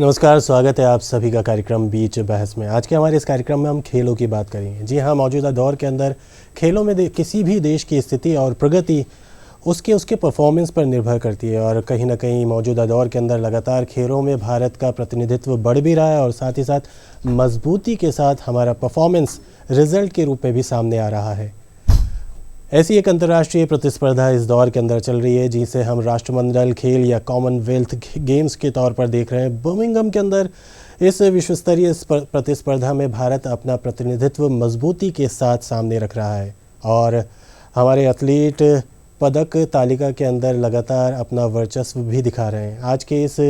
नमस्कार, स्वागत है आप सभी का कार्यक्रम बीच बहस में। आज के हमारे इस कार्यक्रम में हम खेलों की बात करेंगे। जी हाँ, मौजूदा दौर के अंदर खेलों में किसी भी देश की स्थिति और प्रगति उसके परफॉर्मेंस पर निर्भर करती है और कहीं ना कहीं मौजूदा दौर के अंदर लगातार खेलों में भारत का प्रतिनिधित्व बढ़ भी रहा है और साथ ही साथ मजबूती के साथ हमारा परफॉर्मेंस रिजल्ट के रूप में भी सामने आ रहा है। ऐसी एक अंतर्राष्ट्रीय प्रतिस्पर्धा इस दौर के अंदर चल रही है जिसे हम राष्ट्रमंडल खेल या कॉमनवेल्थ गेम्स के तौर पर देख रहे हैं। बर्मिंघम के अंदर इस विश्वस्तरीय प्रतिस्पर्धा में भारत अपना प्रतिनिधित्व मजबूती के साथ सामने रख रहा है और हमारे एथलीट पदक तालिका के अंदर लगातार अपना वर्चस्व भी दिखा रहे हैं। आज के इस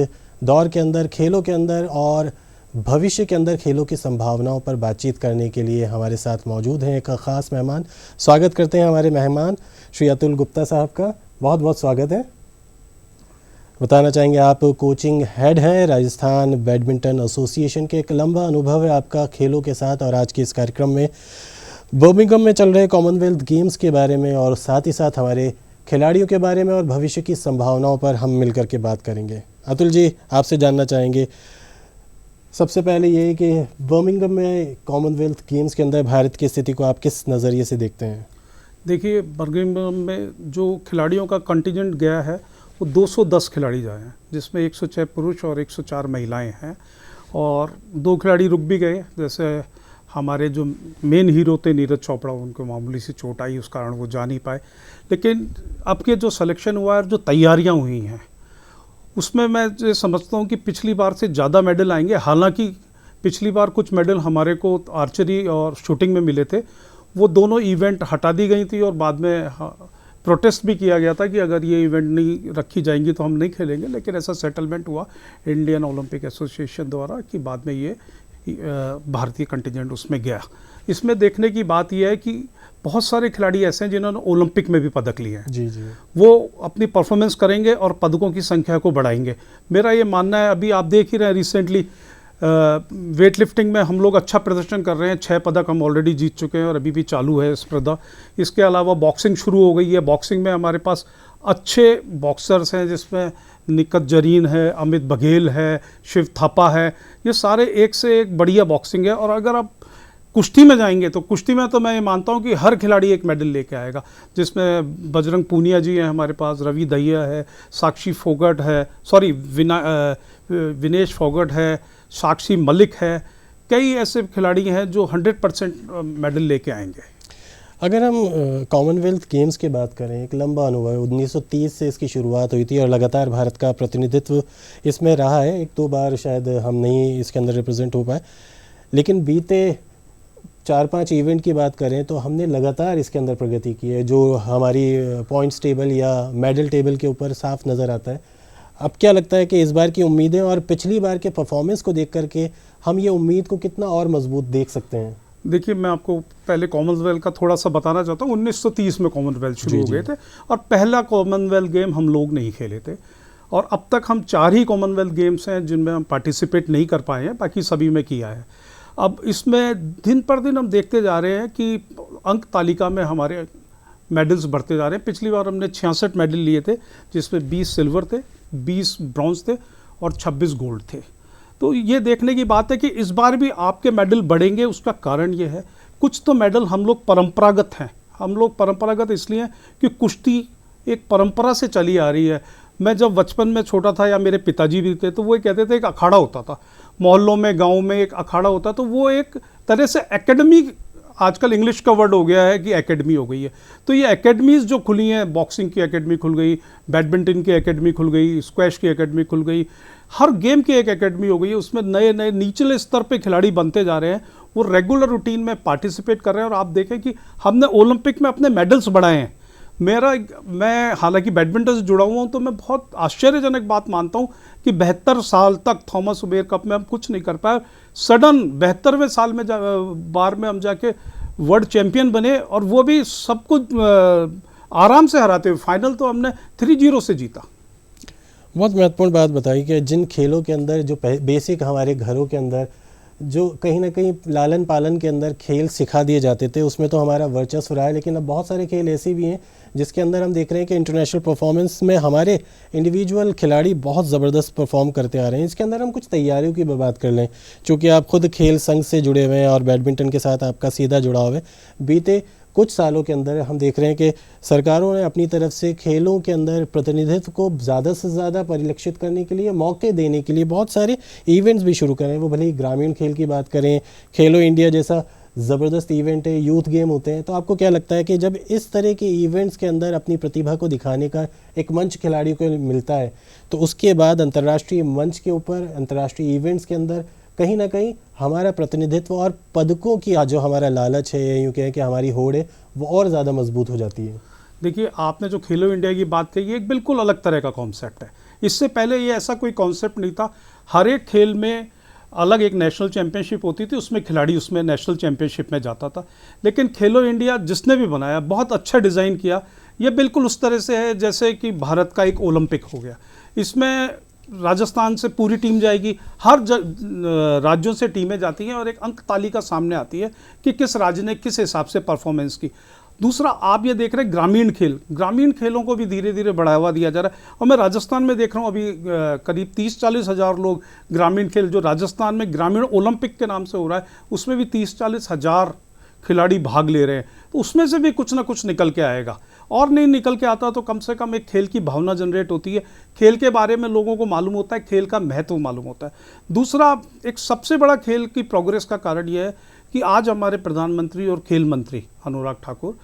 दौर के अंदर खेलों के अंदर और भविष्य के अंदर खेलों की संभावनाओं पर बातचीत करने के लिए हमारे साथ मौजूद हैं एक ख़ास मेहमान। स्वागत करते हैं हमारे मेहमान श्री अतुल गुप्ता साहब का। बहुत बहुत स्वागत है। बताना चाहेंगे आप कोचिंग हेड हैं राजस्थान बैडमिंटन एसोसिएशन के। एक लंबा अनुभव है आपका खेलों के साथ और आज के इस कार्यक्रम में बर्मिंघम में चल रहे कॉमनवेल्थ गेम्स के बारे में और साथ ही साथ हमारे खिलाड़ियों के बारे में और भविष्य की संभावनाओं पर हम मिलकर के बात करेंगे। अतुल जी, आपसे जानना चाहेंगे सबसे पहले ये कि बर्मिंघम में कॉमनवेल्थ गेम्स के अंदर भारत की स्थिति को आप किस नज़रिए से देखते हैं? देखिए, बर्मिंघम में जो खिलाड़ियों का कंटिजेंट गया है वो 210 खिलाड़ी जाए हैं, जिसमें 106 पुरुष और 104 महिलाएं हैं और 2 खिलाड़ी रुक भी गए। जैसे हमारे जो मेन हीरो थे नीरज चोपड़ा, उनको मामूली सी चोट आई, उस कारण वो जा नहीं पाए। लेकिन अब के जो सिलेक्शन हुआ है और जो तैयारियाँ हुई हैं उसमें मैं ये समझता हूँ कि पिछली बार से ज़्यादा मेडल आएंगे। हालांकि पिछली बार कुछ मेडल हमारे को आर्चरी और शूटिंग में मिले थे, वो दोनों इवेंट हटा दी गई थी और बाद में प्रोटेस्ट भी किया गया था कि अगर ये इवेंट नहीं रखी जाएंगी तो हम नहीं खेलेंगे। लेकिन ऐसा सेटलमेंट हुआ इंडियन ओलंपिक एसोसिएशन द्वारा कि बाद में ये भारतीय कंटिजेंट उसमें गया। इसमें देखने की बात यह है कि बहुत सारे खिलाड़ी ऐसे हैं जिन्होंने ओलंपिक में भी पदक लिए हैं। जी जी, वो अपनी परफॉर्मेंस करेंगे और पदकों की संख्या को बढ़ाएंगे। मेरा ये मानना है, अभी आप देख ही रहे हैं रिसेंटली वेट लिफ्टिंग में हम लोग अच्छा प्रदर्शन कर रहे हैं। 6 पदक हम ऑलरेडी जीत चुके हैं और अभी भी चालू है स्पर्धा। इसके अलावा बॉक्सिंग शुरू हो गई है। बॉक्सिंग में हमारे पास अच्छे बॉक्सर्स हैं, जिसमें निकत जरीन है, अमित बघेल है, शिव थापा है। ये सारे एक से एक बढ़िया बॉक्सिंग है। और अगर आप कुश्ती में जाएंगे तो कुश्ती में तो मैं ये मानता हूँ कि हर खिलाड़ी एक मेडल लेके आएगा, जिसमें बजरंग पूनिया जी हैं हमारे पास, रवि दहिया है, साक्षी फोगट है, विनेश फोगट है, साक्षी मलिक है। कई ऐसे खिलाड़ी हैं जो 100% मेडल लेके आएंगे। अगर हम कॉमनवेल्थ गेम्स की बात करें, एक लंबा अनुभव है। 1930 से इसकी शुरुआत हुई थी और लगातार भारत का प्रतिनिधित्व इसमें रहा है। 1-2 बार शायद हम नहीं इसके अंदर रिप्रेजेंट हो पाए, लेकिन बीते 4-5 इवेंट की बात करें तो हमने लगातार इसके अंदर प्रगति की है, जो हमारी पॉइंट्स टेबल या मेडल टेबल के ऊपर साफ नज़र आता है। अब क्या लगता है कि इस बार की उम्मीदें और पिछली बार के परफॉर्मेंस को देख करके हम ये उम्मीद को कितना और मजबूत देख सकते हैं? देखिए, मैं आपको पहले कॉमनवेल्थ का थोड़ा सा बताना चाहता हूँ। 1930 में कॉमनवेल्थ शुरू हो गए थे और पहला कॉमनवेल्थ गेम हम लोग नहीं खेले थे और अब तक हम 4 ही कॉमनवेल्थ गेम्स हैं जिनमें हम पार्टिसिपेट नहीं कर पाए हैं, बाकी सभी में किया है। अब इसमें दिन पर दिन हम देखते जा रहे हैं कि अंक तालिका में हमारे मेडल्स बढ़ते जा रहे हैं। पिछली बार हमने 66 मेडल लिए थे, जिसमें 20 सिल्वर थे, 20 ब्रॉन्ज थे और 26 गोल्ड थे। तो ये देखने की बात है कि इस बार भी आपके मेडल बढ़ेंगे। उसका कारण ये है, कुछ तो मेडल हम लोग परंपरागत हैं। हम लोग परंपरागत इसलिए कि कुश्ती एक परंपरा से चली आ रही है। मैं जब बचपन में छोटा था या मेरे पिताजी भी थे तो वो कहते थे एक अखाड़ा होता था, मोहल्लों में गांव में एक अखाड़ा होता, तो वो एक तरह से एकेडमी, आजकल इंग्लिश का वर्ड हो गया है कि एकेडमी हो गई है। तो ये एकेडमीज़ जो खुली हैं, बॉक्सिंग की एकेडमी खुल गई, बैडमिंटन की एकेडमी खुल गई, स्क्वैश की एकेडमी खुल गई, हर गेम की एक एकेडमी हो गई है। उसमें नए नए निचले स्तर पे खिलाड़ी बनते जा रहे हैं, वो रेगुलर रूटीन में पार्टिसिपेट कर रहे हैं। और आप देखें कि हमने ओलंपिक में अपने मेडल्स बढ़ाए हैं। मैं हालांकि बैडमिंटन से जुड़ा हुआ हूँ, तो मैं बहुत आश्चर्यजनक बात मानता हूँ कि 72 साल तक थॉमस उबेर कप में हम कुछ नहीं कर पाए। सडन 72वें साल में बार में हम जाके वर्ल्ड चैंपियन बने और वो भी सब कुछ आराम से हराते हुए। फाइनल तो हमने 3-0 से जीता। बहुत महत्वपूर्ण बात बताई कि जिन खेलों के अंदर जो बेसिक हमारे घरों के अंदर जो कहीं ना कहीं लालन पालन के अंदर खेल सिखा दिए जाते थे, उसमें तो हमारा वर्चस्व रहा है, लेकिन अब बहुत सारे खेल ऐसे भी हैं जिसके अंदर हम देख रहे हैं कि इंटरनेशनल परफॉर्मेंस में हमारे इंडिविजुअल खिलाड़ी बहुत ज़बरदस्त परफॉर्म करते आ रहे हैं। इसके अंदर हम कुछ तैयारियों की बात कर लें, चूँकि आप खुद खेल संघ से जुड़े हुए हैं और बैडमिंटन के साथ आपका सीधा जुड़ाव है। बीते कुछ सालों के अंदर हम देख रहे हैं कि सरकारों ने अपनी तरफ से खेलों के अंदर प्रतिनिधित्व को ज़्यादा से ज़्यादा परिलक्षित करने के लिए, मौके देने के लिए बहुत सारे इवेंट्स भी शुरू करें। वो भले ही ग्रामीण खेल की बात करें, खेलो इंडिया जैसा ज़बरदस्त इवेंट है, यूथ गेम होते हैं। तो आपको क्या लगता है कि जब इस तरह के इवेंट्स के अंदर अपनी प्रतिभा को दिखाने का एक मंच खिलाड़ियों को मिलता है, तो उसके बाद अंतर्राष्ट्रीय मंच के ऊपर, अंतर्राष्ट्रीय इवेंट्स के अंदर कहीं ना कहीं हमारा प्रतिनिधित्व और पदकों की जो हमारा लालच है, या यूँ कहें कि हमारी होड़ है, वो और ज़्यादा मजबूत हो जाती है। देखिए, आपने जो खेलो इंडिया की बात कही, एक बिल्कुल अलग तरह का कॉन्सेप्ट है। इससे पहले ये ऐसा कोई कॉन्सेप्ट नहीं था। हर एक खेल में अलग एक नेशनल चैंपियनशिप होती थी, उसमें खिलाड़ी उसमें नेशनल चैंपियनशिप में जाता था। लेकिन खेलो इंडिया जिसने भी बनाया, बहुत अच्छा डिज़ाइन किया। ये बिल्कुल उस तरह से है जैसे कि भारत का एक ओलंपिक हो गया। इसमें राजस्थान से पूरी टीम जाएगी, हर राज्यों से टीमें जाती हैं और एक अंक तालिका सामने आती है कि किस राज्य ने किस हिसाब से परफॉर्मेंस की। दूसरा, आप ये देख रहे हैं ग्रामीण खेलों को भी धीरे धीरे बढ़ावा दिया जा रहा है। और मैं राजस्थान में देख रहा हूँ अभी करीब 30-40 हज़ार लोग ग्रामीण खेल, जो राजस्थान में ग्रामीण ओलंपिक के नाम से हो रहा है, उसमें भी 30-40 हज़ार खिलाड़ी भाग ले रहे हैं। तो उसमें से भी कुछ ना कुछ निकल के आएगा, और नहीं निकल के आता तो कम से कम एक खेल की भावना जनरेट होती है, खेल के बारे में लोगों को मालूम होता है, खेल का महत्व मालूम होता है। दूसरा, एक सबसे बड़ा खेल की प्रोग्रेस का कारण यह है कि आज हमारे प्रधानमंत्री और खेल मंत्री अनुराग ठाकुर,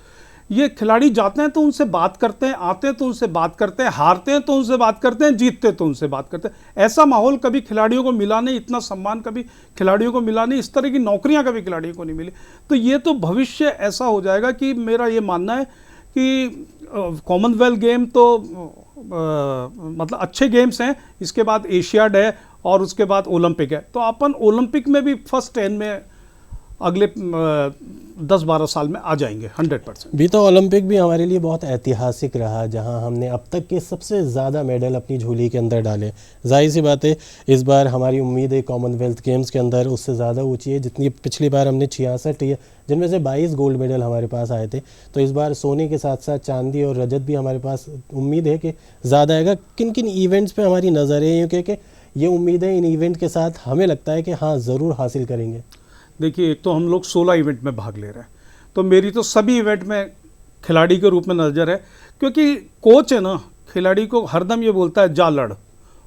ये खिलाड़ी जाते हैं तो उनसे बात करते हैं, आते हैं तो उनसे बात करते हैं, हारते हैं तो उनसे बात करते हैं, जीतते तो उनसे बात करते हैं। ऐसा माहौल कभी खिलाड़ियों को मिला नहीं, इतना सम्मान कभी खिलाड़ियों को मिला नहीं, इस तरह की नौकरियां कभी खिलाड़ियों को नहीं मिली। तो ये तो भविष्य ऐसा हो जाएगा कि मेरा ये मानना है कि कॉमनवेल्थ गेम तो मतलब अच्छे गेम्स हैं, इसके बाद एशियाड है और उसके बाद ओलंपिक है। तो अपन ओलंपिक में भी फर्स्ट 10 में अगले 10-12 साल में आ जाएंगे 100%। भी तो ओलंपिक भी हमारे लिए बहुत ऐतिहासिक रहा, जहां हमने अब तक के सबसे ज़्यादा मेडल अपनी झोली के अंदर डाले। जाहिर सी बात है, इस बार हमारी उम्मीद है कॉमनवेल्थ गेम्स के अंदर उससे ज़्यादा ऊंची है। जितनी पिछली बार हमने 66, जिनमें से 22 गोल्ड मेडल हमारे पास आए थे, तो इस बार सोने के साथ साथ चांदी और रजत भी हमारे पास उम्मीद है कि ज़्यादा आएगा। किन किन इवेंट्स पर हमारी नज़र है, यूँ कि ये उम्मीद है इन इवेंट के साथ हमें लगता है कि हाँ ज़रूर हासिल करेंगे। देखिए, एक तो हम लोग 16 इवेंट में भाग ले रहे हैं, तो मेरी तो सभी इवेंट में खिलाड़ी के रूप में नज़र है। क्योंकि कोच है ना, खिलाड़ी को हरदम ये बोलता है जा लड़,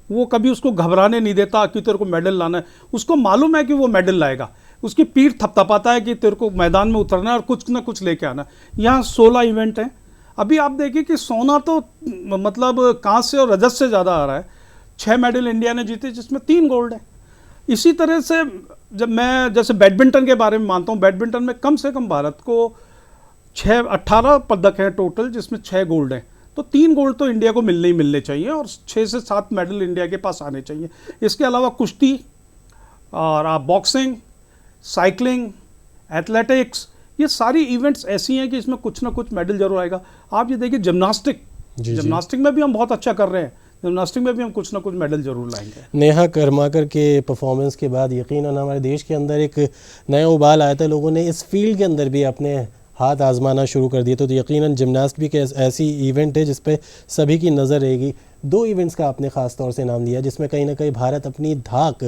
वो कभी उसको घबराने नहीं देता कि तेरे को मेडल लाना है। उसको मालूम है कि वो मेडल लाएगा, उसकी पीठ थपथपाता है कि तेरे को मैदान में उतरना है और कुछ ना कुछ लेके आना है। यहाँ 16 इवेंट हैं। अभी आप देखिए कि सोना तो मतलब कांस्य और रजत से ज़्यादा आ रहा है। 6 मेडल इंडिया ने जीते, जिसमें 3 गोल्ड है। इसी तरह से जब मैं जैसे बैडमिंटन के बारे में मानता हूँ, बैडमिंटन में कम से कम भारत को 18 पदक हैं टोटल, जिसमें 6 गोल्ड हैं। तो 3 गोल्ड तो इंडिया को मिलने ही मिलने चाहिए और 6 से 7 मेडल इंडिया के पास आने चाहिए। इसके अलावा कुश्ती और आप बॉक्सिंग, साइकिलिंग, एथलेटिक्स, ये सारी इवेंट्स ऐसी हैं कि इसमें कुछ ना कुछ मेडल जरूर आएगा। आप ये देखिए जिम्नास्टिक में भी हम बहुत अच्छा कर रहे हैं, जिम्नास्टिक में भी हम कुछ ना कुछ मेडल जरूर लाएंगे। नेहा कर्माकर के परफॉर्मेंस के बाद यकीनन हमारे देश के अंदर एक नया उबाल आया था। लोगों ने इस फील्ड के अंदर भी अपने हाथ आजमाना शुरू कर दिए। तो यकीनन जिम्नास्ट भी एक ऐसी इवेंट है जिस पे सभी की नज़र रहेगी। 2 इवेंट्स का आपने ख़ास तौर से नाम लिया जिसमें कहीं ना कहीं भारत अपनी धाक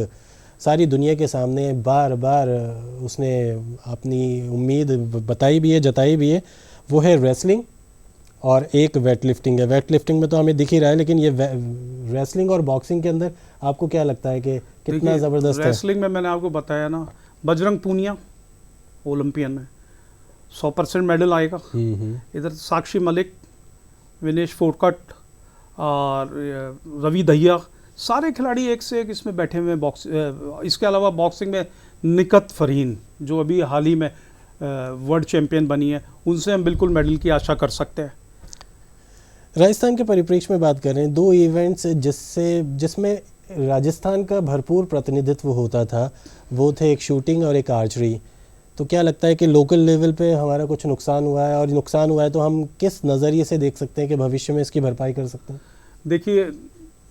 सारी दुनिया के सामने बार बार उसने अपनी उम्मीद बताई भी है, जताई भी है। वो है रेसलिंग और एक वेट लिफ्टिंग है। वेट लिफ्टिंग में तो हमें दिख ही रहा है, लेकिन ये रेसलिंग और बॉक्सिंग के अंदर आपको क्या लगता है कि कितना ज़बरदस्त है? रेसलिंग में मैंने आपको बताया ना, बजरंग पूनिया ओलंपियन है, 100% मेडल आएगा। इधर साक्षी मलिक, विनेश फोर्टकट और रवि दहिया, सारे खिलाड़ी एक से एक इसमें बैठे हुए हैं। इसके अलावा बॉक्सिंग में निकत फरहीन जो अभी हाल ही में वर्ल्ड चैंपियन बनी है, उनसे हम बिल्कुल मेडल की आशा कर सकते हैं। राजस्थान के परिप्रेक्ष्य में बात करें, 2 इवेंट्स जिसमें राजस्थान का भरपूर प्रतिनिधित्व होता था, वो थे एक शूटिंग और एक आर्चरी। तो क्या लगता है कि लोकल लेवल पे हमारा कुछ नुकसान हुआ है, और नुकसान हुआ है तो हम किस नज़रिए से देख सकते हैं कि भविष्य में इसकी भरपाई कर सकते हैं? देखिए,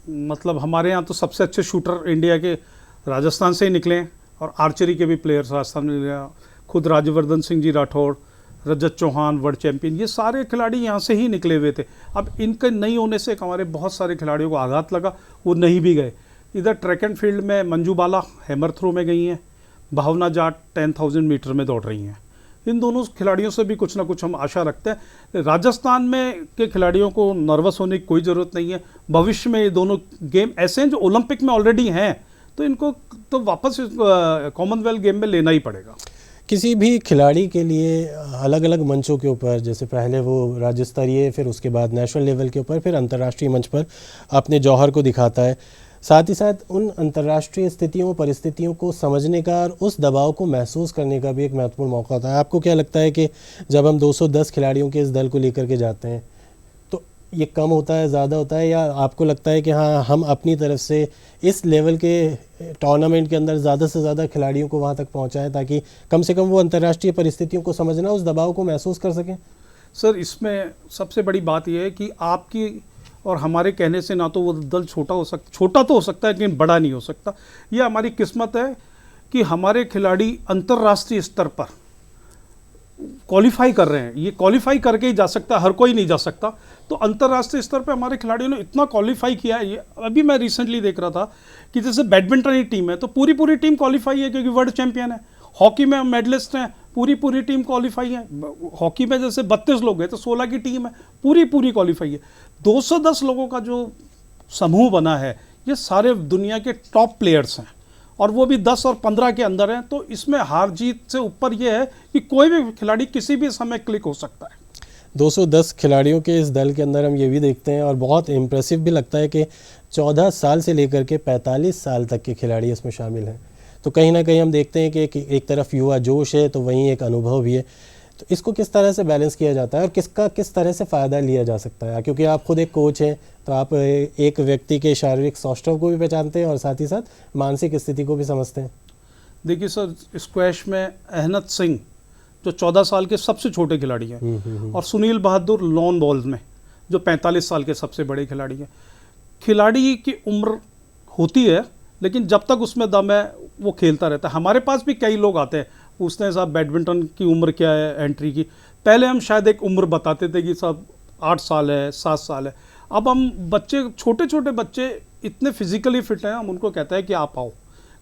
मतलब हमारे यहाँ तो सबसे अच्छे शूटर इंडिया के राजस्थान से ही निकले हैं और आर्चरी के भी प्लेयर्स राजस्थान में लिया, खुद राज्यवर्धन सिंह जी राठौड़, रजत चौहान वर्ल्ड चैंपियन, ये सारे खिलाड़ी यहाँ से ही निकले हुए थे। अब इनके नहीं होने से हमारे बहुत सारे खिलाड़ियों को आघात लगा, वो नहीं भी गए। इधर ट्रैक एंड फील्ड में मंजू बाला हैमर थ्रो में गई हैं, भावना जाट 10,000 मीटर में दौड़ रही हैं। इन दोनों खिलाड़ियों से भी कुछ ना कुछ हम आशा रखते हैं। राजस्थान में के खिलाड़ियों को नर्वस होने की कोई ज़रूरत नहीं है। भविष्य में ये दोनों गेम ऐसे हैं जो ओलंपिक में ऑलरेडी हैं, तो इनको तो वापस कॉमनवेल्थ गेम में लेना ही पड़ेगा। किसी भी खिलाड़ी के लिए अलग अलग मंचों के ऊपर, जैसे पहले वो राज्य स्तरीय, फिर उसके बाद नेशनल लेवल के ऊपर, फिर अंतर्राष्ट्रीय मंच पर अपने जौहर को दिखाता है। साथ ही साथ उन अंतर्राष्ट्रीय स्थितियों परिस्थितियों को समझने का और उस दबाव को महसूस करने का भी एक महत्वपूर्ण मौका होता है। आपको क्या लगता है कि जब हम 210 खिलाड़ियों के इस दल को लेकर के जाते हैं तो ये कम होता है, ज़्यादा होता है, या आपको लगता है कि हाँ हम अपनी तरफ से इस लेवल के टूर्नामेंट के अंदर ज़्यादा से ज़्यादा खिलाड़ियों को वहाँ तक पहुँचाएं ताकि कम से कम वो अंतर्राष्ट्रीय परिस्थितियों को समझना, उस दबाव को महसूस कर सकें? सर, इसमें सबसे बड़ी बात यह है कि आपकी और हमारे कहने से ना तो वो दल छोटा तो हो सकता है लेकिन बड़ा नहीं हो सकता। ये हमारी किस्मत है कि हमारे खिलाड़ी अंतर्राष्ट्रीय स्तर पर क्वालिफाई कर रहे हैं। ये क्वालिफाई करके ही जा सकता है, हर कोई नहीं जा सकता। तो अंतर्राष्ट्रीय स्तर पर हमारे खिलाड़ियों ने इतना क्वालिफाई किया है। ये अभी मैं रिसेंटली देख रहा था कि जैसे बैडमिंटन की टीम है तो पूरी टीम क्वालिफाई है क्योंकि वर्ल्ड चैंपियन है। हॉकी में मेडलिस्ट हैं, पूरी टीम क्वालिफाई है। हॉकी में जैसे 32 लोग हैं तो 16 की टीम है, पूरी क्वालिफाई है। 210 लोगों का जो समूह बना है ये सारे दुनिया के टॉप प्लेयर्स हैं और वो भी 10 और 15 के अंदर हैं। तो इसमें हार जीत से ऊपर ये है कि कोई भी खिलाड़ी किसी भी समय क्लिक हो सकता है। 210 खिलाड़ियों के इस दल के अंदर हम ये भी देखते हैं और बहुत इम्प्रेसिव भी लगता है कि 14 साल से लेकर के 45 साल तक के खिलाड़ी इसमें शामिल हैं। तो कहीं ना कहीं हम देखते हैं कि एक तरफ युवा जोश है तो वहीं एक अनुभव भी है। तो इसको किस तरह से बैलेंस किया जाता है और किसका किस तरह से फ़ायदा लिया जा सकता है? क्योंकि आप खुद एक कोच हैं तो आप एक व्यक्ति के शारीरिक सौष्ठव को भी पहचानते हैं और साथ ही साथ मानसिक स्थिति को भी समझते हैं। देखिए सर, स्क्वैश में अहनत सिंह जो 14 साल के सबसे छोटे खिलाड़ी हैं और सुनील बहादुर लॉन बॉल में जो 45 साल के सबसे बड़े खिलाड़ी हैं। खिलाड़ी की उम्र होती है लेकिन जब तक उसमें दम है वो खेलता रहता है। हमारे पास भी कई लोग आते हैं, पूछते हैं साहब बैडमिंटन की उम्र क्या है एंट्री की। पहले हम शायद एक उम्र बताते थे कि साहब 8 साल है, 7 साल है। अब हम बच्चे, छोटे बच्चे इतने फिजिकली फिट हैं, हम उनको कहते हैं कि आप आओ।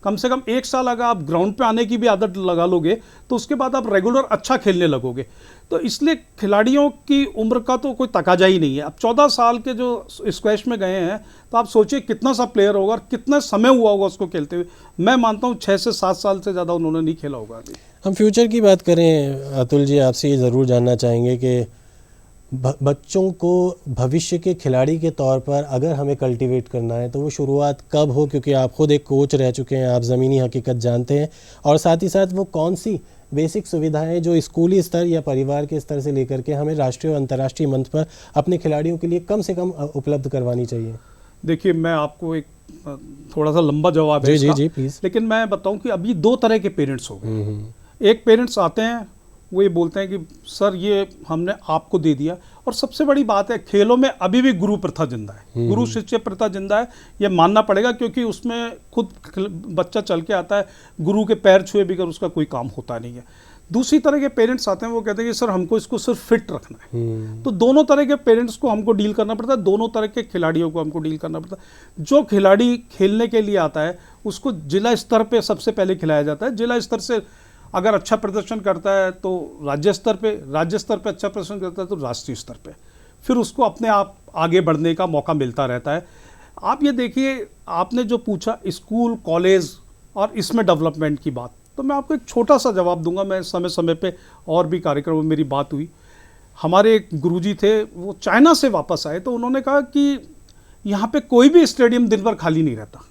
कम से कम 1 साल अगर आप ग्राउंड पे आने की भी आदत लगा लोगे तो उसके बाद आप रेगुलर अच्छा खेलने लगोगे। तो इसलिए खिलाड़ियों की उम्र का तो कोई तकाजा ही नहीं है। अब 14 साल के जो स्क्वैश में गए हैं तो आप सोचिए कितना सा प्लेयर होगा और कितना समय हुआ होगा उसको खेलते हुए। मैं मानता हूँ 6 से 7 साल से ज़्यादा उन्होंने नहीं खेला होगा अभी। हम फ्यूचर की बात करें अतुल जी, आपसे ये ज़रूर जानना चाहेंगे कि बच्चों को भविष्य के खिलाड़ी के तौर पर अगर हमें कल्टीवेट करना है तो वो शुरुआत कब हो? क्योंकि आप खुद एक कोच रह चुके हैं, आप ज़मीनी हकीकत जानते हैं। और साथ ही साथ वो कौन सी बेसिक सुविधाएं जो स्कूली स्तर या परिवार के स्तर से लेकर के हमें राष्ट्रीय और अंतर्राष्ट्रीय मंच पर अपने खिलाड़ियों के लिए कम से कम उपलब्ध करवानी चाहिए? देखिए, मैं आपको एक थोड़ा सा लंबा जवाब है इसका, जी प्लीज़। लेकिन मैं बताऊं कि अभी 2 तरह के पेरेंट्स हो गए। एक पेरेंट्स आते हैं, वो ये बोलते हैं कि सर ये हमने आपको दे दिया। और सबसे बड़ी बात है, खेलों में अभी भी गुरु प्रथा जिंदा है, गुरु शिष्य प्रथा जिंदा है, ये मानना पड़ेगा क्योंकि उसमें खुद बच्चा चल के आता है, गुरु के पैर छुए बिगर उसका कोई काम होता नहीं है। दूसरी तरह के पेरेंट्स आते हैं, वो कहते हैं कि सर हमको इसको सिर्फ फिट रखना है। तो दोनों तरह के पेरेंट्स को हमको डील करना पड़ता है, दोनों तरह के खिलाड़ियों को हमको डील करना पड़ता है। जो खिलाड़ी खेलने के लिए आता है उसको जिला स्तर पे सबसे पहले खिलाया जाता है। जिला स्तर से अगर अच्छा प्रदर्शन करता है तो राज्य स्तर पे अच्छा प्रदर्शन करता है तो राष्ट्रीय स्तर पे, फिर उसको अपने आप आगे बढ़ने का मौका मिलता रहता है। आप ये देखिए, आपने जो पूछा स्कूल कॉलेज और इसमें डेवलपमेंट की बात, तो मैं आपको एक छोटा सा जवाब दूंगा। मैं समय समय पे और भी कार्यक्रमों में मेरी बात हुई। हमारे एक गुरुजी थे, वो चाइना से वापस आए तो उन्होंने कहा कि यहाँ पे कोई भी स्टेडियम दिन भर खाली नहीं रहता।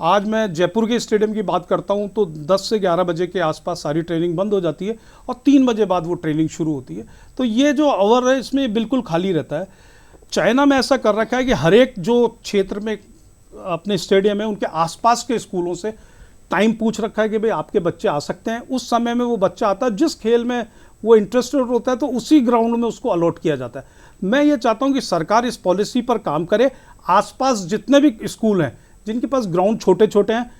आज मैं जयपुर के स्टेडियम की बात करता हूँ तो 10 से 11 बजे के आसपास सारी ट्रेनिंग बंद हो जाती है और 3 बजे बाद वो ट्रेनिंग शुरू होती है। तो ये जो आवर है इसमें बिल्कुल खाली रहता है। चाइना में ऐसा कर रखा है कि हर एक जो क्षेत्र में अपने स्टेडियम है उनके आसपास के स्कूलों से टाइम पूछ रखा है कि भाई आपके बच्चे आ सकते हैं। उस समय में वो बच्चा आता है, जिस खेल में वो इंटरेस्टेड होता है तो उसी ग्राउंड में उसको अलॉट किया जाता है। मैं ये चाहता हूँ कि सरकार इस पॉलिसी पर काम करे। आसपास जितने भी स्कूल हैं जिनके पास ग्राउंड छोटे छोटे हैं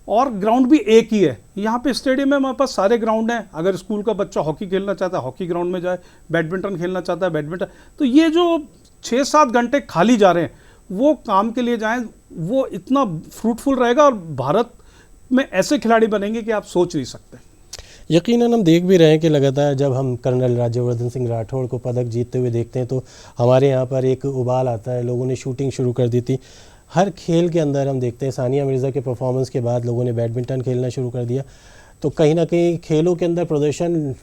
और ग्राउंड भी एक ही है। यहाँ पे स्टेडियम में हमारे पास सारे ग्राउंड हैं। अगर स्कूल का बच्चा हॉकी खेलना चाहता है हॉकी ग्राउंड में जाए, बैडमिंटन खेलना चाहता है बैडमिंटन। तो ये जो 6-7 घंटे खाली जा रहे हैं वो काम के लिए जाएं, वो इतना फ्रूटफुल रहेगा और भारत में ऐसे खिलाड़ी बनेंगे कि आप सोच नहीं सकते। यकीनन हम देख भी रहे हैं कि लगातार जब हम कर्नल राज्यवर्धन सिंह राठौड़ को पदक जीतते हुए देखते हैं तो हमारे यहाँ पर एक उबाल आता है। लोगों ने शूटिंग शुरू कर दी थी। हर खेल के अंदर हम देखते हैं सानिया मिर्ज़ा के परफॉर्मेंस के बाद लोगों ने बैडमिंटन खेलना शुरू कर दिया। तो कहीं ना कहीं खेलों के अंदर प्रदर्शन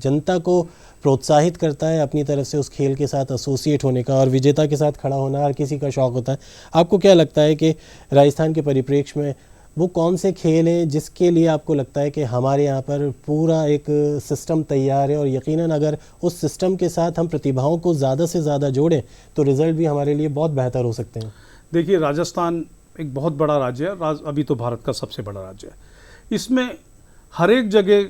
जनता को प्रोत्साहित करता है अपनी तरफ से उस खेल के साथ एसोसिएट होने का, और विजेता के साथ खड़ा होना हर किसी का शौक़ होता है। आपको क्या लगता है कि राजस्थान के परिप्रेक्ष्य में वो कौन से खेल हैं जिसके लिए आपको लगता है कि हमारे यहाँ पर पूरा एक सिस्टम तैयार है, और यकीनन अगर उस सिस्टम के साथ हम प्रतिभाओं को ज़्यादा से ज़्यादा जोड़ें तो रिज़ल्ट भी हमारे लिए बहुत बेहतर हो सकते हैं? देखिए, राजस्थान एक बहुत बड़ा राज्य है, अभी तो भारत का सबसे बड़ा राज्य है। इसमें हर एक जगह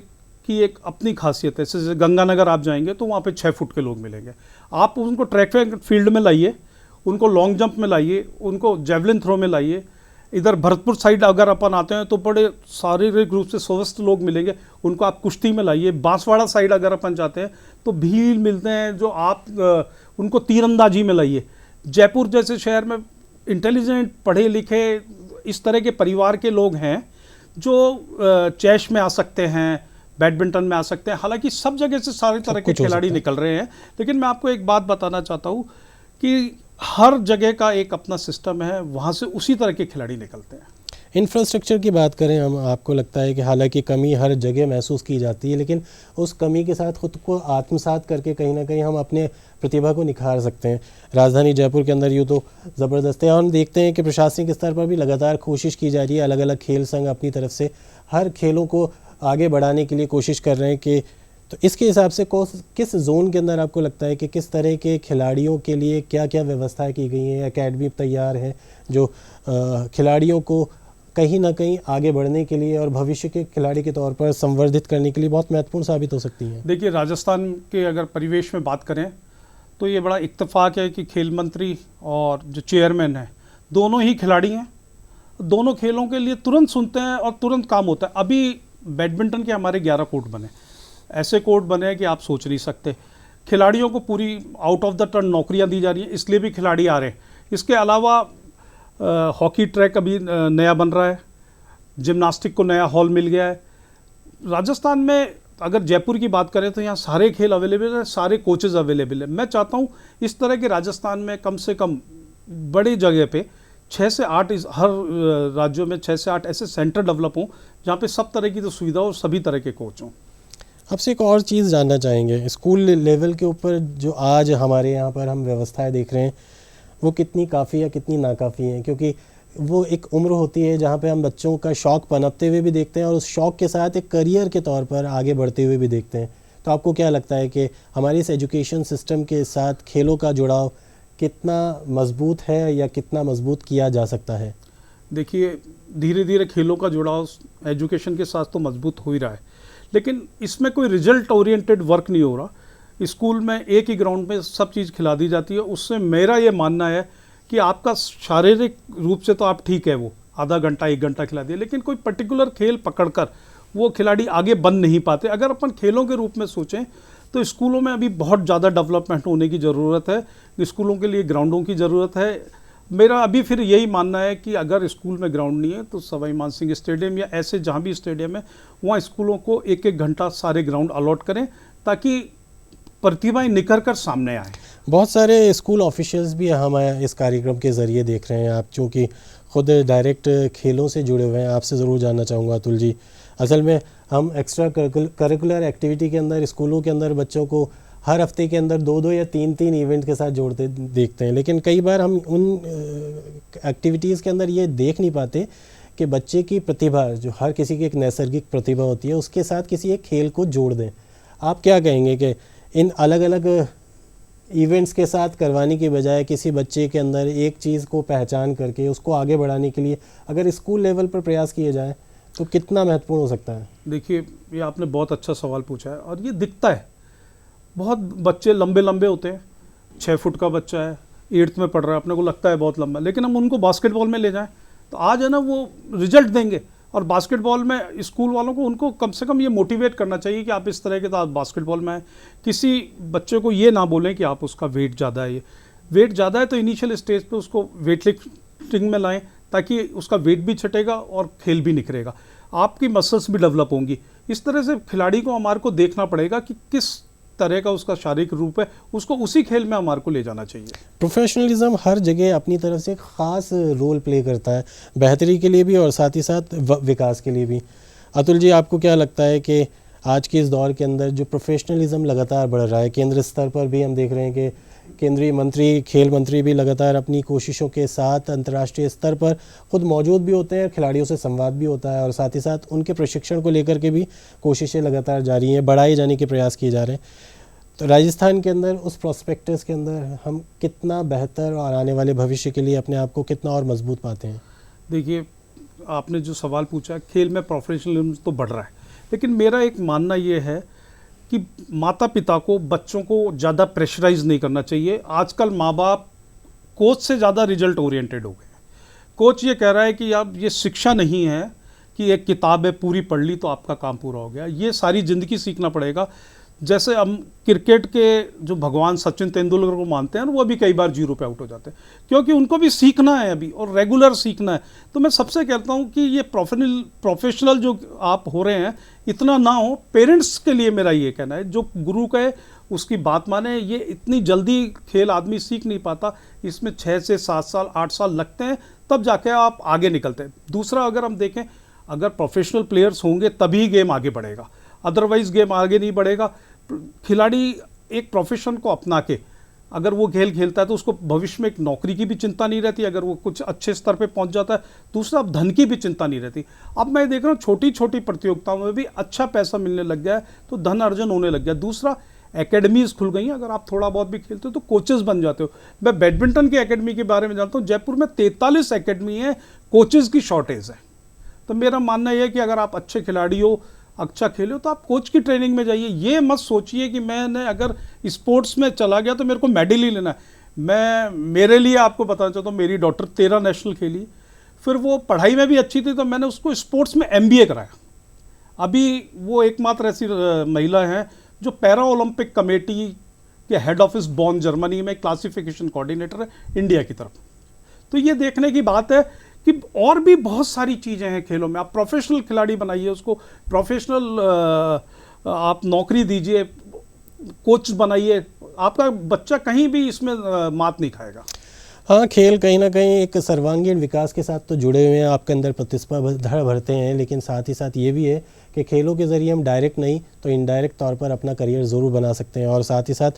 की एक अपनी खासियत है। जैसे गंगानगर आप जाएंगे तो वहाँ पे 6 फुट के लोग मिलेंगे। आप उनको ट्रैक फील्ड में लाइए, उनको लॉन्ग जंप में लाइए, उनको जेवलिन थ्रो में लाइए। इधर भरतपुर साइड अगर अपन आते हैं तो बड़े शारीरिक रूप से स्वस्थ लोग मिलेंगे, उनको आप कुश्ती में लाइए। बांसवाड़ा साइड अगर अपन जाते हैं तो भील मिलते हैं जो आप उनको तीरंदाजी में लाइए। जयपुर जैसे शहर में इंटेलिजेंट पढ़े लिखे इस तरह के परिवार के लोग हैं जो चेस में आ सकते हैं, बैडमिंटन में आ सकते हैं। हालांकि सब जगह से सारे तरह के खिलाड़ी निकल रहे हैं, लेकिन मैं आपको एक बात बताना चाहता हूँ कि हर जगह का एक अपना सिस्टम है, वहाँ से उसी तरह के खिलाड़ी निकलते हैं। इंफ्रास्ट्रक्चर की बात करें हम, आपको लगता है कि हालांकि कमी हर जगह महसूस की जाती है, लेकिन उस कमी के साथ खुद को आत्मसात करके कहीं ना कहीं हम अपने प्रतिभा को निखार सकते हैं। राजधानी जयपुर के अंदर यूँ तो ज़बरदस्त है, और हम देखते हैं कि प्रशासनिक स्तर पर भी लगातार कोशिश की जा रही है। अलग अलग खेल संघ अपनी तरफ से हर खेलों को आगे बढ़ाने के लिए कोशिश कर रहे हैं कि तो इसके हिसाब से किस जोन के अंदर आपको लगता है कि किस तरह के खिलाड़ियों के लिए क्या क्या व्यवस्थाएं की गई हैं? एकेडमी तैयार है जो खिलाड़ियों को कहीं ना कहीं आगे बढ़ने के लिए और भविष्य के खिलाड़ी के तौर पर संवर्धित करने के लिए बहुत महत्वपूर्ण साबित हो सकती हैं? देखिए, राजस्थान के अगर परिवेश में बात करें तो ये बड़ा इत्तेफाक है कि खेल मंत्री और जो चेयरमैन है दोनों ही खिलाड़ी हैं। दोनों खेलों के लिए तुरंत सुनते हैं और तुरंत काम होता है। अभी बैडमिंटन के हमारे 11 कोर्ट बने, ऐसे कोर्ट बने कि आप सोच नहीं सकते। खिलाड़ियों को पूरी आउट ऑफ द टर्न नौकरियां दी जा रही हैं, इसलिए भी खिलाड़ी आ रहे हैं। इसके अलावा हॉकी ट्रैक अभी नया बन रहा है, जिम्नास्टिक को नया हॉल मिल गया है। राजस्थान में अगर जयपुर की बात करें तो यहाँ सारे खेल अवेलेबल हैं, सारे कोचेज़ अवेलेबल हैं। मैं चाहता हूँ इस तरह के राजस्थान में कम से कम बड़ी जगह पे 6 से 8 हर राज्यों में 6 से 8 ऐसे सेंटर डेवलप हों जहाँ पे सब तरह की तो सुविधा और सभी तरह के कोच हों। आपसे एक और चीज़ जानना चाहेंगे, स्कूल लेवल के ऊपर जो आज हमारे यहाँ पर हम व्यवस्थाएं देख रहे हैं वो कितनी काफ़ी या कितनी नाकाफ़ी हैं? क्योंकि वो एक उम्र होती है जहाँ पे हम बच्चों का शौक़ पनपते हुए भी देखते हैं और उस शौक़ के साथ एक करियर के तौर पर आगे बढ़ते हुए भी देखते हैं। तो आपको क्या लगता है कि हमारे इस एजुकेशन सिस्टम के साथ खेलों का जुड़ाव कितना मजबूत है या कितना मजबूत किया जा सकता है? देखिए, धीरे धीरे खेलों का जुड़ाव एजुकेशन के साथ तो मजबूत हो ही रहा है, लेकिन इसमें कोई रिजल्ट ओरिएंटेड वर्क नहीं हो रहा। स्कूल में एक ही ग्राउंड में सब चीज़ खिला दी जाती है। उससे मेरा ये मानना है कि आपका शारीरिक रूप से तो आप ठीक है, वो आधा घंटा 1 घंटा खिला दिया, लेकिन कोई पर्टिकुलर खेल पकड़कर वो खिलाड़ी आगे बन नहीं पाते। अगर अपन खेलों के रूप में सोचें तो स्कूलों में अभी बहुत ज़्यादा डेवलपमेंट होने की ज़रूरत है। स्कूलों के लिए ग्राउंडों की ज़रूरत है। मेरा अभी फिर यही मानना है कि अगर स्कूल में ग्राउंड नहीं है तो सवाई मानसिंह स्टेडियम या ऐसे जहाँ भी स्टेडियम है वहाँ स्कूलों को 1-1 घंटा सारे ग्राउंड अलॉट करें ताकि प्रतिभाएं निखर कर सामने आए। बहुत सारे स्कूल ऑफिशियल्स भी हम इस कार्यक्रम के ज़रिए देख रहे हैं। आप चूँकि खुद डायरेक्ट खेलों से जुड़े हुए हैं, आपसे ज़रूर जानना चाहूँगा अतुल जी, असल में हम एक्स्ट्रा करिकुलर एक्टिविटी के अंदर स्कूलों के अंदर बच्चों को हर हफ्ते के अंदर 2-2 या 3-3 इवेंट के साथ जोड़ते देखते हैं, लेकिन कई बार हम उन एक्टिविटीज़ के अंदर ये देख नहीं पाते कि बच्चे की प्रतिभा, जो हर किसी की एक नैसर्गिक प्रतिभा होती है, उसके साथ किसी एक खेल को जोड़ दें। आप क्या कहेंगे कि इन अलग अलग इवेंट्स के साथ करवाने की बजाय किसी बच्चे के अंदर एक चीज़ को पहचान करके उसको आगे बढ़ाने के लिए अगर स्कूल लेवल पर प्रयास किए जाए तो कितना महत्वपूर्ण हो सकता है? देखिए, ये आपने बहुत अच्छा सवाल पूछा है और ये दिखता है। बहुत बच्चे लंबे लंबे होते हैं, 6 फुट का बच्चा है, 8th में पढ़ रहा है, अपने को लगता है बहुत लंबा, लेकिन हम उनको बास्केटबॉल में ले जाएं तो आज है ना वो रिजल्ट देंगे। और बास्केटबॉल में स्कूल वालों को उनको कम से कम ये मोटिवेट करना चाहिए कि आप इस तरह के तो बास्केटबॉल में किसी बच्चे को ये ना बोलें कि आप उसका वेट ज़्यादा है, वेट ज़्यादा है तो इनिशियल स्टेज पे उसको वेट लिफ्टिंग में लाएं, ताकि उसका वेट भी छटेगा और खेल भी निखरेगा, आपकी मसल्स भी डेवलप होंगी। इस तरह से खिलाड़ी को हमारे को देखना पड़ेगा कि किस तरह का उसका शारीरिक रूप है, उसको उसी खेल में हमारे को ले जाना चाहिए। प्रोफेशनलिज्म हर जगह अपनी तरफ से एक ख़ास रोल प्ले करता है, बेहतरी के लिए भी और साथ ही साथ विकास के लिए भी। अतुल जी, आपको क्या लगता है कि आज के इस दौर के अंदर जो प्रोफेशनलिज्म लगातार बढ़ रहा है, केंद्र स्तर पर भी हम देख रहे हैं कि केंद्रीय मंत्री, खेल मंत्री भी लगातार अपनी कोशिशों के साथ अंतर्राष्ट्रीय स्तर पर खुद मौजूद भी होते हैं, खिलाड़ियों से संवाद भी होता है और साथ ही साथ उनके प्रशिक्षण को लेकर के भी कोशिशें लगातार जारी हैं, बढ़ाए जाने के प्रयास किए जा रहे हैं। तो राजस्थान के अंदर उस प्रोस्पेक्टस के अंदर हम कितना बेहतर और आने वाले भविष्य के लिए अपने आप को कितना और मजबूत पाते हैं? देखिए, आपने जो सवाल पूछा, खेल में प्रोफेशनलिज्म तो बढ़ रहा है, लेकिन मेरा एक मानना ये है कि माता पिता को बच्चों को ज़्यादा प्रेशराइज नहीं करना चाहिए। आजकल माँ बाप कोच से ज़्यादा रिजल्ट ओरिएंटेड हो गए हैं। कोच ये कह रहा है कि अब ये शिक्षा नहीं है कि एक किताब है पूरी पढ़ ली तो आपका काम पूरा हो गया, ये सारी ज़िंदगी सीखना पड़ेगा। जैसे हम क्रिकेट के जो भगवान सचिन तेंदुलकर को मानते हैं, वो भी कई बार 0 पे आउट हो जाते हैं, क्योंकि उनको भी सीखना है अभी और रेगुलर सीखना है। तो मैं सबसे कहता हूँ कि ये प्रोफेशनल जो आप हो रहे हैं इतना ना हो। पेरेंट्स के लिए मेरा ये कहना है, जो गुरु कहे उसकी बात माने। ये इतनी जल्दी खेल आदमी सीख नहीं पाता, इसमें 6 से 7 साल 8 साल लगते हैं, तब जाके आप आगे निकलते हैं। दूसरा, अगर हम देखें, अगर प्रोफेशनल प्लेयर्स होंगे तभी गेम आगे बढ़ेगा, अदरवाइज गेम आगे नहीं बढ़ेगा। खिलाड़ी एक प्रोफेशन को अपना के अगर वो खेल खेलता है तो उसको भविष्य में एक नौकरी की भी चिंता नहीं रहती, अगर वो कुछ अच्छे स्तर पे पहुंच जाता है। दूसरा, अब धन की भी चिंता नहीं रहती। अब मैं देख रहा हूँ छोटी छोटी प्रतियोगिताओं में भी अच्छा पैसा मिलने लग गया है, तो धन अर्जन होने लग गया। दूसरा, एकेडमीज खुल गई हैं, अगर आप थोड़ा बहुत भी खेलते हो तो कोचेस बन जाते हो। मैं बैडमिंटन की एकेडमी के बारे में जानता हूँ, जयपुर में 43 एकेडमी है, कोचेस की शॉर्टेज है। तो मेरा मानना यह है कि अगर आप अच्छे खिलाड़ी हो, अच्छा खेले हो, तो आप कोच की ट्रेनिंग में जाइए। ये मत सोचिए कि मैंने अगर स्पोर्ट्स में चला गया तो मेरे को मेडल ही लेना है। मेरे लिए आपको बताना चाहता हूँ, मेरी डॉटर 13 नेशनल खेली, फिर वो पढ़ाई में भी अच्छी थी तो मैंने उसको स्पोर्ट्स में MBA कराया। अभी वो एकमात्र ऐसी महिला हैं जो पैरा ओलंपिक कमेटी के हेड ऑफिस बॉन जर्मनी में क्लासिफिकेशन कोऑर्डिनेटर है इंडिया की तरफ। तो ये देखने की बात है कि और भी बहुत सारी चीज़ें हैं खेलों में। आप प्रोफेशनल खिलाड़ी बनाइए, उसको प्रोफेशनल आप नौकरी दीजिए, कोच बनाइए, आपका बच्चा कहीं भी इसमें मात नहीं खाएगा। हाँ, खेल कहीं ना कहीं एक सर्वांगीण विकास के साथ तो जुड़े हुए हैं, आपके अंदर प्रतिस्पर्धा भरते हैं, लेकिन साथ ही साथ ये भी है कि खेलों के ज़रिए हम डायरेक्ट नहीं तो इनडायरेक्ट तौर पर अपना करियर ज़रूर बना सकते हैं और साथ ही साथ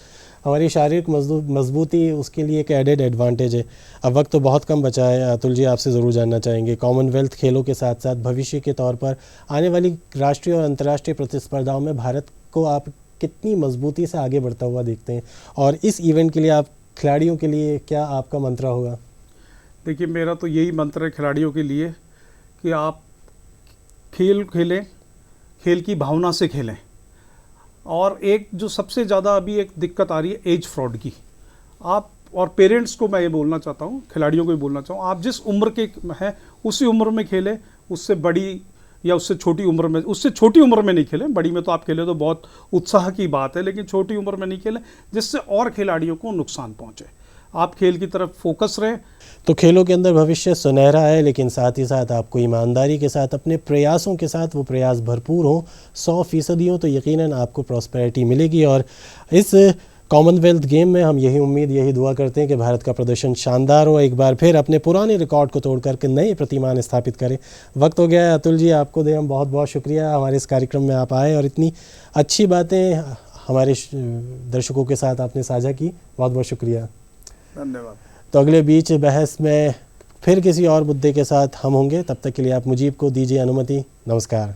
हमारी शारीरिक मजबूती उसके लिए एक एडेड एडवांटेज है। अब वक्त तो बहुत कम बचा है, अतुल जी आपसे ज़रूर जानना चाहेंगे, कॉमनवेल्थ खेलों के साथ साथ भविष्य के तौर पर आने वाली राष्ट्रीय और अंतर्राष्ट्रीय प्रतिस्पर्धाओं में भारत को आप कितनी मजबूती से आगे बढ़ता हुआ देखते हैं, और इस इवेंट के लिए आप खिलाड़ियों के लिए क्या आपका मंत्र होगा? देखिए, मेरा तो यही मंत्र है खिलाड़ियों के लिए कि आप खेल खेलें, खेल की भावना से खेलें। और एक जो सबसे ज़्यादा अभी एक दिक्कत आ रही है एज फ्रॉड की, आप और पेरेंट्स को मैं ये बोलना चाहता हूँ, खिलाड़ियों को भी बोलना चाहूँ, आप जिस उम्र के हैं उसी उम्र में खेलें, उससे बड़ी या उससे छोटी उम्र में, उससे छोटी उम्र में नहीं खेलें। बड़ी में तो आप खेलें तो बहुत उत्साह की बात है, लेकिन छोटी उम्र में नहीं खेलें जिससे और खिलाड़ियों को नुकसान पहुँचे। आप खेल की तरफ फोकस रहें। तो खेलों के अंदर भविष्य सुनहरा है, लेकिन साथ ही साथ आपको ईमानदारी के साथ अपने प्रयासों के साथ वो प्रयास भरपूर हो, 100% हो, तो यकीनन आपको प्रॉस्पेरिटी मिलेगी। और इस कॉमनवेल्थ गेम में हम यही उम्मीद, यही दुआ करते हैं कि भारत का प्रदर्शन शानदार हो, एक बार फिर अपने पुराने रिकॉर्ड को तोड़ करके नए प्रतिमान स्थापित करें। वक्त हो गया है अतुल जी, आपको दे हम बहुत बहुत शुक्रिया, हमारे इस कार्यक्रम में आप आए और इतनी अच्छी बातें हमारे दर्शकों के साथ आपने साझा की। बहुत बहुत शुक्रिया, धन्यवाद। तो अगले बीच बहस में फिर किसी और मुद्दे के साथ हम होंगे, तब तक के लिए आप मुजीब को दीजिए अनुमति। नमस्कार।